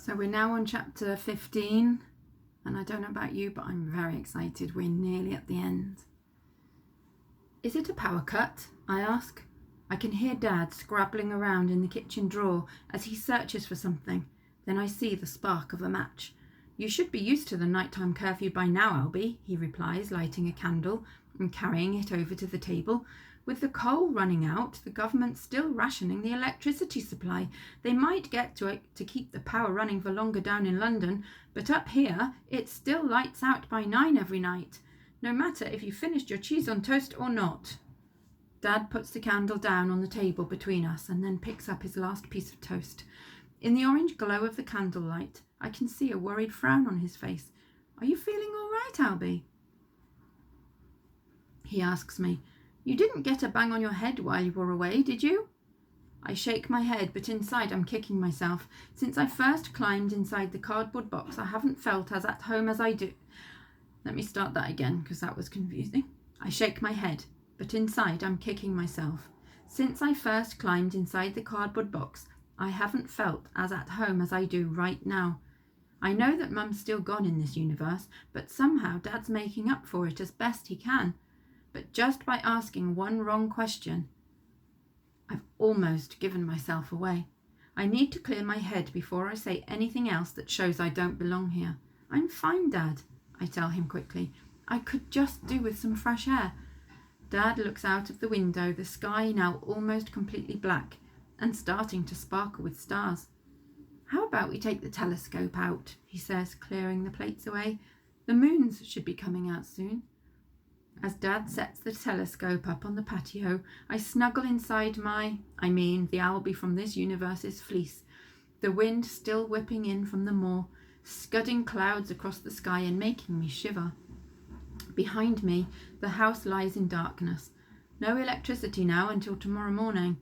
So we're now on chapter 15, and I don't know about you, but I'm very excited. We're nearly at the end. Is it a power cut? I ask. I can hear Dad scrabbling around in the kitchen drawer as he searches for something. Then I see the spark of a match. You should be used to the nighttime curfew by now, Albie, he replies, lighting a candle and carrying it over to the table. With the coal running out, the government's still rationing the electricity supply. They might get to it to keep the power running for longer down in London, but up here, it still lights out by 9 every night, no matter if you finished your cheese on toast or not. Dad puts the candle down on the table between us and then picks up his last piece of toast. In the orange glow of the candlelight, I can see a worried frown on his face. Are you feeling all right, Albie? He asks me. You didn't get a bang on your head while you were away, did you? I shake my head, but inside I'm kicking myself. Since I first climbed inside the cardboard box, I haven't felt as at home as I do. Let me start that again, because that was confusing. I shake my head, but inside I'm kicking myself. Since I first climbed inside the cardboard box, I haven't felt as at home as I do right now. I know that Mum's still gone in this universe, but somehow Dad's making up for it as best he can. But just by asking one wrong question, I've almost given myself away. I need to clear my head before I say anything else that shows I don't belong here. I'm fine, Dad, I tell him quickly. I could just do with some fresh air. Dad looks out of the window, the sky now almost completely black and starting to sparkle with stars. How about we take the telescope out, he says, clearing the plates away. The moons should be coming out soon. As Dad sets the telescope up on the patio, I snuggle inside the Albie from this universe's fleece, the wind still whipping in from the moor, scudding clouds across the sky and making me shiver. Behind me, the house lies in darkness. No electricity now until tomorrow morning.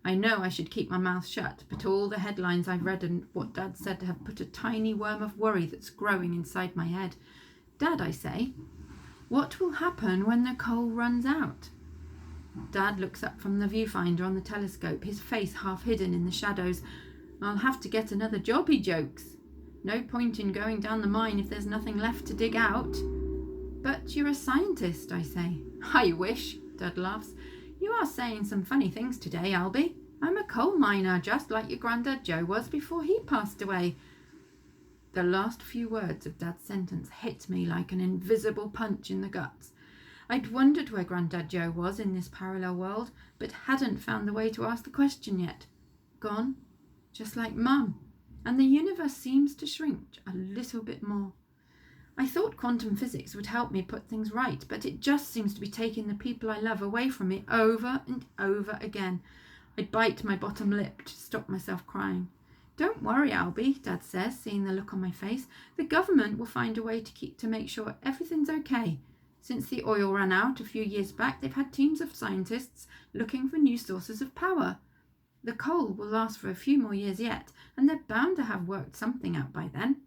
I know I should keep my mouth shut, but all the headlines I've read and what Dad said have put a tiny worm of worry that's growing inside my head. Dad, I say, what will happen when the coal runs out? Dad looks up from the viewfinder on the telescope, his face half hidden in the shadows. I'll have to get another job, he jokes. No point in going down the mine if there's nothing left to dig out. But you're a scientist, I say. I wish, Dad laughs. You are saying some funny things today, Albie. I'm a coal miner, just like your Grandad Joe was before he passed away. The last few words of Dad's sentence hit me like an invisible punch in the guts. I'd wondered where Grandad Joe was in this parallel world, but hadn't found the way to ask the question yet. Gone, just like Mum, and the universe seems to shrink a little bit more. I thought quantum physics would help me put things right, but it just seems to be taking the people I love away from me over and over again. I bite my bottom lip to stop myself crying. Don't worry, Albie, Dad says, seeing the look on my face. The government will find a way to make sure everything's okay. Since the oil ran out a few years back, they've had teams of scientists looking for new sources of power. The coal will last for a few more years yet, and they're bound to have worked something out by then.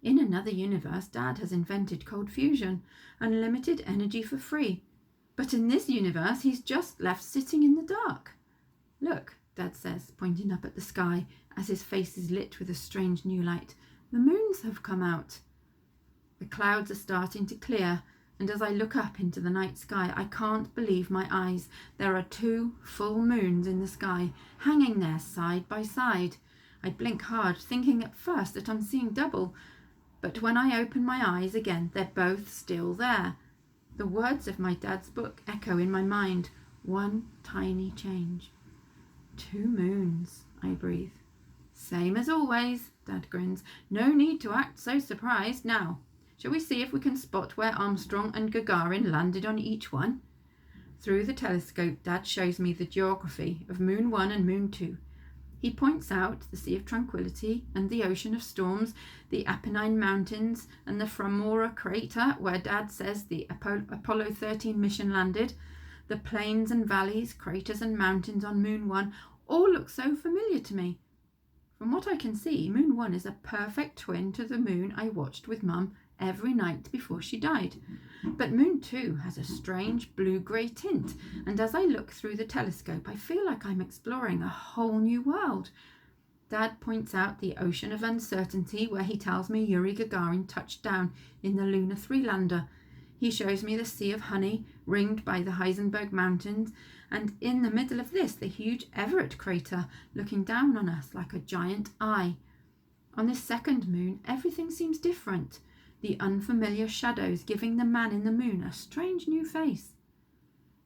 In another universe, Dad has invented cold fusion, unlimited energy for free. But in this universe, he's just left sitting in the dark. Look, Dad says, pointing up at the sky as his face is lit with a strange new light. The moons have come out. The clouds are starting to clear, and as I look up into the night sky, I can't believe my eyes. There are 2 full moons in the sky, hanging there side by side. I blink hard, thinking at first that I'm seeing double, but when I open my eyes again, they're both still there. The words of my dad's book echo in my mind. One tiny change. 2 moons, I breathe. Same as always, Dad grins. No need to act so surprised. Now, shall we see if we can spot where Armstrong and Gagarin landed on each one? Through the telescope, Dad shows me the geography of Moon 1 and Moon 2. He points out the Sea of Tranquility and the Ocean of Storms, the Apennine Mountains and the Framora crater where Dad says the Apollo 13 mission landed. The plains and valleys, craters and mountains on Moon 1 all look so familiar to me. From what I can see, Moon 1 is a perfect twin to the moon I watched with Mum every night before she died. But Moon 2 has a strange blue-grey tint, and as I look through the telescope, I feel like I'm exploring a whole new world. Dad points out the ocean of uncertainty where he tells me Yuri Gagarin touched down in the Luna 3 lander. He shows me the Sea of Honey, ringed by the Heisenberg Mountains, and in the middle of this, the huge Everett crater, looking down on us like a giant eye. On this second moon, everything seems different, the unfamiliar shadows giving the man in the moon a strange new face.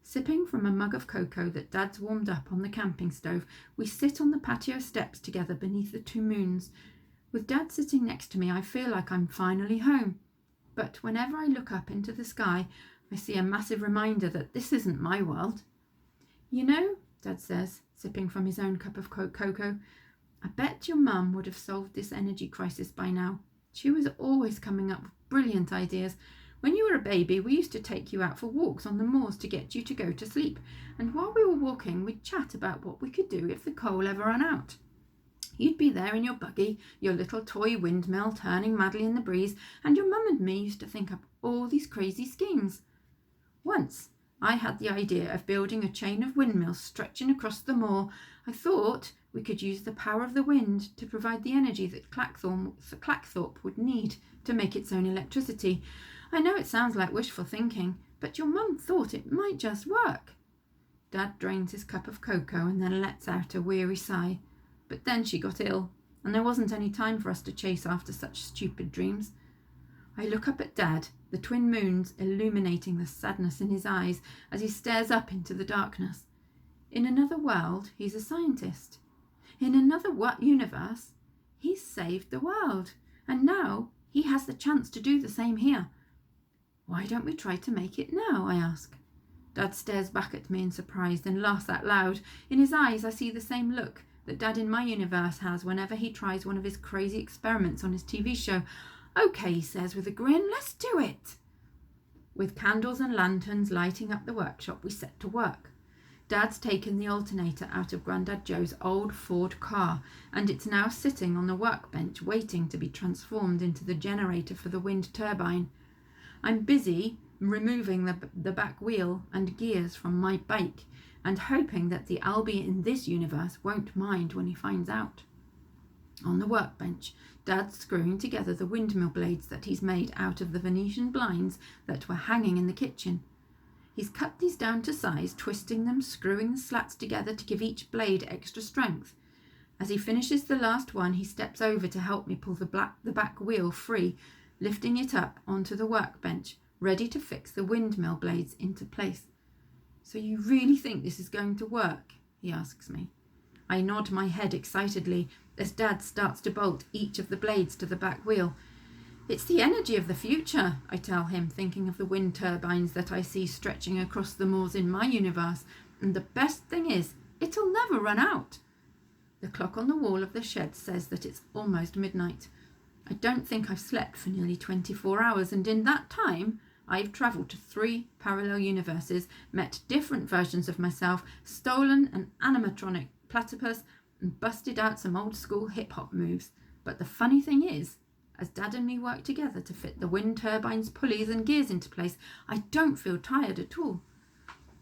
Sipping from a mug of cocoa that Dad's warmed up on the camping stove, we sit on the patio steps together beneath the two moons. With Dad sitting next to me, I feel like I'm finally home. But whenever I look up into the sky, I see a massive reminder that this isn't my world. You know, Dad says, sipping from his own cup of cocoa, I bet your mum would have solved this energy crisis by now. She was always coming up with brilliant ideas. When you were a baby, we used to take you out for walks on the moors to get you to go to sleep. And while we were walking, we'd chat about what we could do if the coal ever ran out. You'd be there in your buggy, your little toy windmill turning madly in the breeze, and your mum and me used to think up all these crazy schemes. Once, I had the idea of building a chain of windmills stretching across the moor. I thought we could use the power of the wind to provide the energy that Clackthorpe would need to make its own electricity. I know it sounds like wishful thinking, but your mum thought it might just work. Dad drains his cup of cocoa and then lets out a weary sigh. But then she got ill, and there wasn't any time for us to chase after such stupid dreams. I look up at Dad, the twin moons illuminating the sadness in his eyes as he stares up into the darkness. In another world, he's a scientist. In another universe, he's saved the world, and now he has the chance to do the same here. Why don't we try to make it now, I ask. Dad stares back at me in surprise and laughs out loud. In his eyes, I see the same look that Dad in my universe has whenever he tries one of his crazy experiments on his TV show. Okay, he says with a grin, let's do it. With candles and lanterns lighting up the workshop, we set to work. Dad's taken the alternator out of Grandad Joe's old Ford car, and it's now sitting on the workbench waiting to be transformed into the generator for the wind turbine. I'm busy removing the back wheel and gears from my bike and hoping that the Albie in this universe won't mind when he finds out. On the workbench, Dad's screwing together the windmill blades that he's made out of the Venetian blinds that were hanging in the kitchen. He's cut these down to size, twisting them, screwing the slats together to give each blade extra strength. As he finishes the last one, he steps over to help me pull the back wheel free, lifting it up onto the workbench, ready to fix the windmill blades into place. So you really think this is going to work? He asks me. I nod my head excitedly as Dad starts to bolt each of the blades to the back wheel. It's the energy of the future, I tell him, thinking of the wind turbines that I see stretching across the moors in my universe, and the best thing is, it'll never run out. The clock on the wall of the shed says that it's almost midnight. I don't think I've slept for nearly 24 hours, and in that time, I've travelled to 3 parallel universes, met different versions of myself, stolen an animatronic platypus, and busted out some old school hip-hop moves. But the funny thing is, as Dad and me work together to fit the wind turbines, pulleys and gears into place, I don't feel tired at all.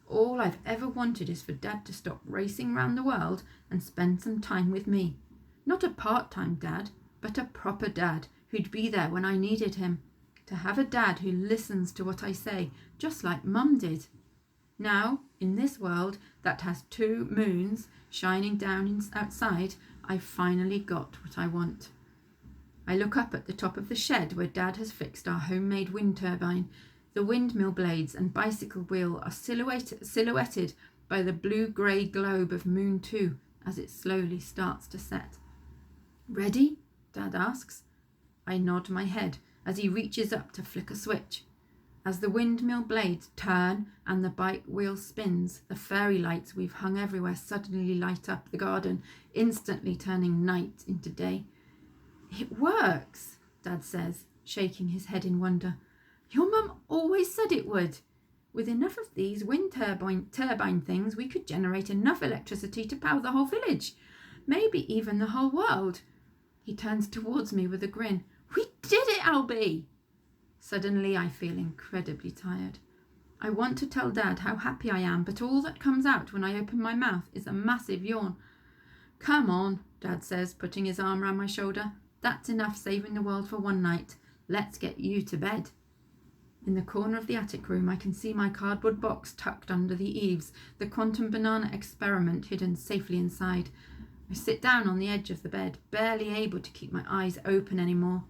All I've ever wanted is for Dad to stop racing round the world and spend some time with me. Not a part-time dad, but a proper dad who'd be there when I needed him. To have a dad who listens to what I say, just like Mum did. Now, in this world that has 2 moons shining down outside, I've finally got what I want. I look up at the top of the shed where Dad has fixed our homemade wind turbine. The windmill blades and bicycle wheel are silhouetted by the blue-grey globe of Moon 2 as it slowly starts to set. Ready? Dad asks. I nod my head as he reaches up to flick a switch. As the windmill blades turn and the bike wheel spins, the fairy lights we've hung everywhere suddenly light up the garden, instantly turning night into day. It works, Dad says, shaking his head in wonder. Your mum always said it would. With enough of these wind turbine things, we could generate enough electricity to power the whole village, maybe even the whole world. He turns towards me with a grin. We did it, Albie! Suddenly I feel incredibly tired. I want to tell Dad how happy I am, but all that comes out when I open my mouth is a massive yawn. Come on, Dad says, putting his arm round my shoulder. That's enough saving the world for one night. Let's get you to bed. In the corner of the attic room, I can see my cardboard box tucked under the eaves, the quantum banana experiment hidden safely inside. I sit down on the edge of the bed, barely able to keep my eyes open anymore.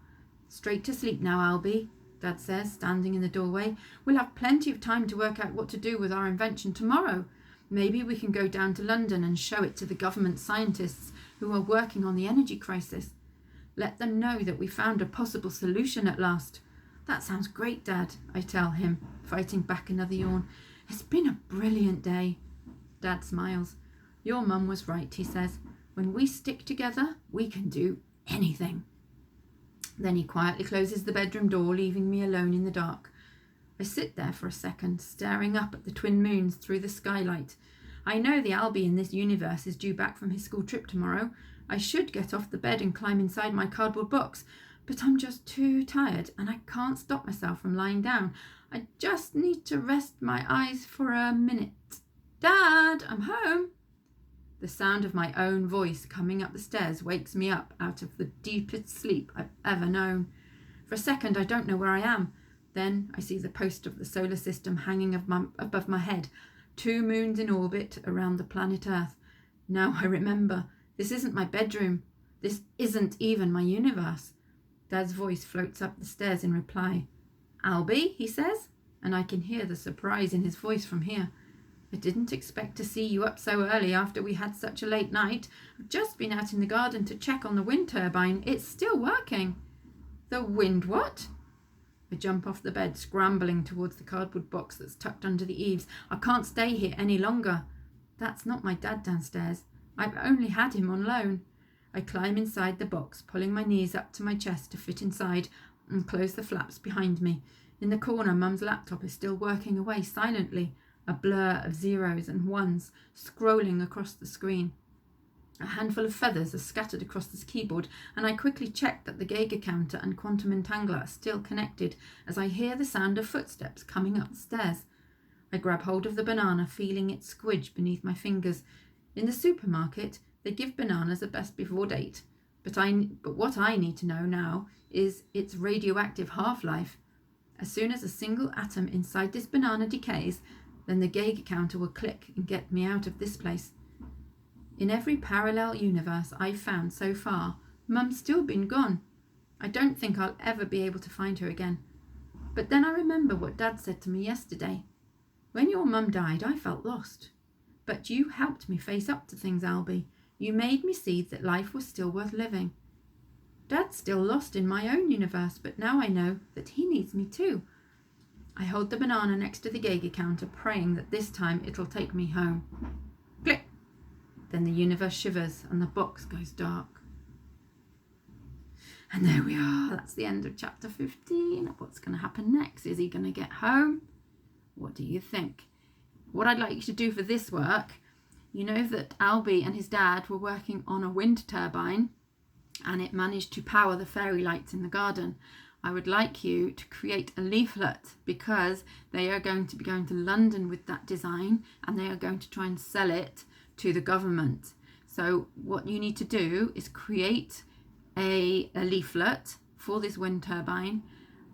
Straight to sleep now, Albie, Dad says, standing in the doorway. We'll have plenty of time to work out what to do with our invention tomorrow. Maybe we can go down to London and show it to the government scientists who are working on the energy crisis. Let them know that we found a possible solution at last. That sounds great, Dad, I tell him, fighting back another yawn. It's been a brilliant day. Dad smiles. Your mum was right, he says. When we stick together, we can do anything. Then he quietly closes the bedroom door, leaving me alone in the dark. I sit there for a second, staring up at the twin moons through the skylight. I know the Albie in this universe is due back from his school trip tomorrow. I should get off the bed and climb inside my cardboard box, but I'm just too tired and I can't stop myself from lying down. I just need to rest my eyes for a minute. Dad, I'm home. The sound of my own voice coming up the stairs wakes me up out of the deepest sleep I've ever known. For a second, I don't know where I am. Then I see the post of the solar system hanging above my head, 2 moons in orbit around the planet Earth. Now I remember, this isn't my bedroom. This isn't even my universe. Dad's voice floats up the stairs in reply. Albie, he says, and I can hear the surprise in his voice from here. I didn't expect to see you up so early after we had such a late night. I've just been out in the garden to check on the wind turbine. It's still working. The wind what? I jump off the bed, scrambling towards the cardboard box that's tucked under the eaves. I can't stay here any longer. That's not my dad downstairs. I've only had him on loan. I climb inside the box, pulling my knees up to my chest to fit inside, and close the flaps behind me. In the corner, Mum's laptop is still working away silently, a blur of zeros and ones scrolling across the screen. A handful of feathers are scattered across this keyboard, and I quickly check that the Geiger counter and quantum entangler are still connected as I hear the sound of footsteps coming up the stairs. I grab hold of the banana, feeling it squidge beneath my fingers. In the supermarket, they give bananas a best before date, but what I need to know now is its radioactive half-life. As soon as a single atom inside this banana decays, then the Geiger counter will click and get me out of this place. In every parallel universe I've found so far, Mum's still been gone. I don't think I'll ever be able to find her again. But then I remember what Dad said to me yesterday. When your mum died, I felt lost. But you helped me face up to things, Albie. You made me see that life was still worth living. Dad's still lost in my own universe, but now I know that he needs me too. I hold the banana next to the Geiger counter, praying that this time it'll take me home. Click! Then the universe shivers and the box goes dark. And there we are. That's the end of chapter 15. What's going to happen next? Is he going to get home? What do you think? What I'd like you to do for this work, you know that Albie and his dad were working on a wind turbine and it managed to power the fairy lights in the garden. I would like you to create a leaflet because they are going to be going to London with that design and they are going to try and sell it to the government. So what you need to do is create a leaflet for this wind turbine,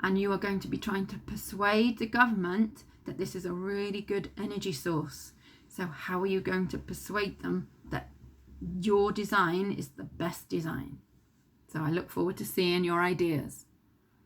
and you are going to be trying to persuade the government that this is a really good energy source. So how are you going to persuade them that your design is the best design? So I look forward to seeing your ideas.